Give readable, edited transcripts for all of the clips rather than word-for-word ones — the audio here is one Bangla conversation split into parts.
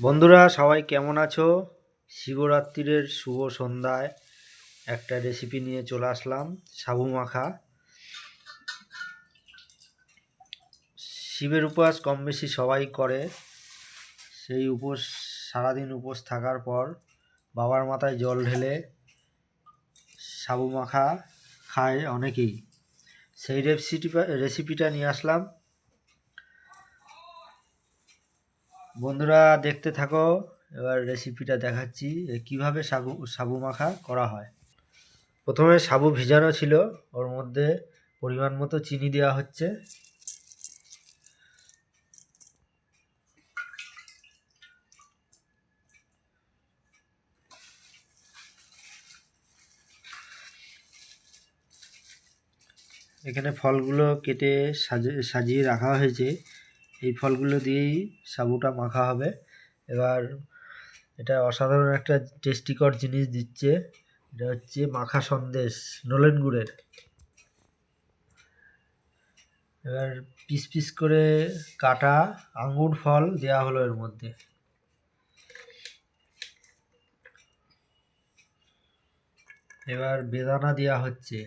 বন্ধুরা সবাই কেমন আছো? শিবরাত্রির শুভ সন্ধ্যায় একটা রেসিপি নিয়ে চলে আসলাম, সাবু মাখা। শিবের উপবাস কম বেশি সবাই করে। সেই উপোস, সারাদিন উপোস থাকার পর বাবার মাথায় জল ঢেলে সাবু মাখা খায় অনেকেই। সেই রেসিপিটা নিয়ে আসলাম। বন্ধুরা দেখতে থাকো, এবার রেসিপিটা দেখাচ্ছি কিভাবে সাবু মাখা করা হয়। প্রথমে সাবু ভিজানো ছিল, ওর মধ্যে পরিমাণ মতো চিনি দেওয়া হচ্ছে। এখানে ফলগুলো কেটে সাজিয়ে রাখা হয়েছে। এই ফলগুলো দিয়েই সাবুটা মাখা হবে। এবার এটা অসাধারণ একটা টেস্টিকর জিনিস দিচ্ছে। এটা হচ্ছে মাখা সন্দেশ, নলেন গুড়ের। এবার পিস পিস করে কাটা আঙ্গুর ফল দেওয়া হলো এর মধ্যে। এবার বেদানা দেওয়া হচ্ছে।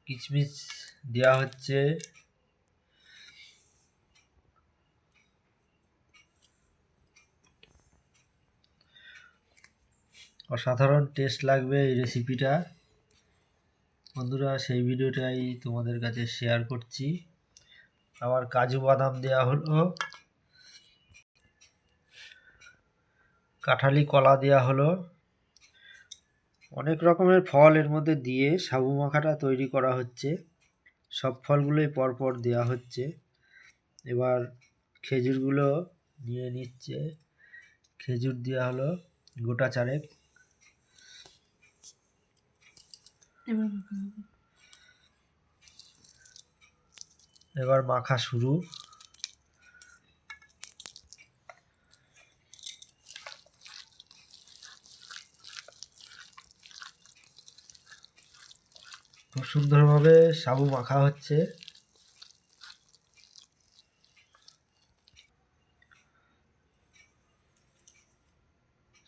কিশমিশ দেওয়া হচ্ছে। অসাধারণ টেস্ট লাগবে এই রেসিপিটা। বন্ধুরা সেই ভিডিওটাই তোমাদের কাছে শেয়ার করছি। আবার কাজু বাদাম দেওয়া হলো, কাঁঠালি কলা দেওয়া হলো। অনেক রকমের ফল এর মধ্যে দিয়ে সাবু মাখাটা তৈরি করা হচ্ছে। সব ফলগুলোই পরপর দেওয়া হচ্ছে। এবার খেজুরগুলো নিয়ে নিচ্ছে। খেজুর দেওয়া হলো গোটা চারেক। এবার মাখা শুরু। খুব সুন্দরভাবে সাবু মাখা হচ্ছে।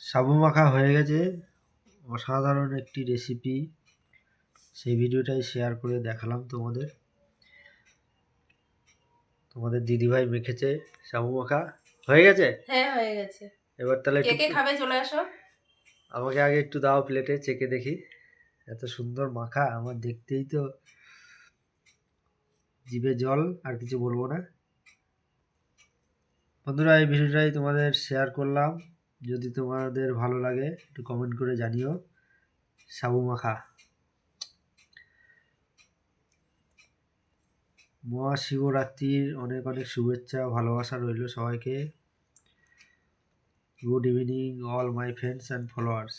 সাবু মাখা হয়ে গেছে। অসাধারণ একটি রেসিপি, সেই ভিডিওটাই শেয়ার করে দেখালাম তোমাদের। তোমাদের দিদিভাই মেখেছে সাবু মাখা। হয়ে গেছে? হ্যাঁ, হয়ে গেছে। এবার তাহলে কে কে খাবে চলে আসো। আমাকে আগে একটু দাও প্লেটে, চেখে দেখি। এত সুন্দর মাখা, আমার দেখতেই তো জিভে জল, আর কিছু বলবো না। বন্ধুরা এই ভিডিওটাই তোমাদের শেয়ার করলাম। যদি তোমাদের ভালো লাগে একটু কমেন্ট করে জানিও। সাবু মাখা। মহাশিবরাত্রির অনেক অনেক শুভেচ্ছা, ভালোবাসা রইল সবাইকে। Good evening all my friends and followers.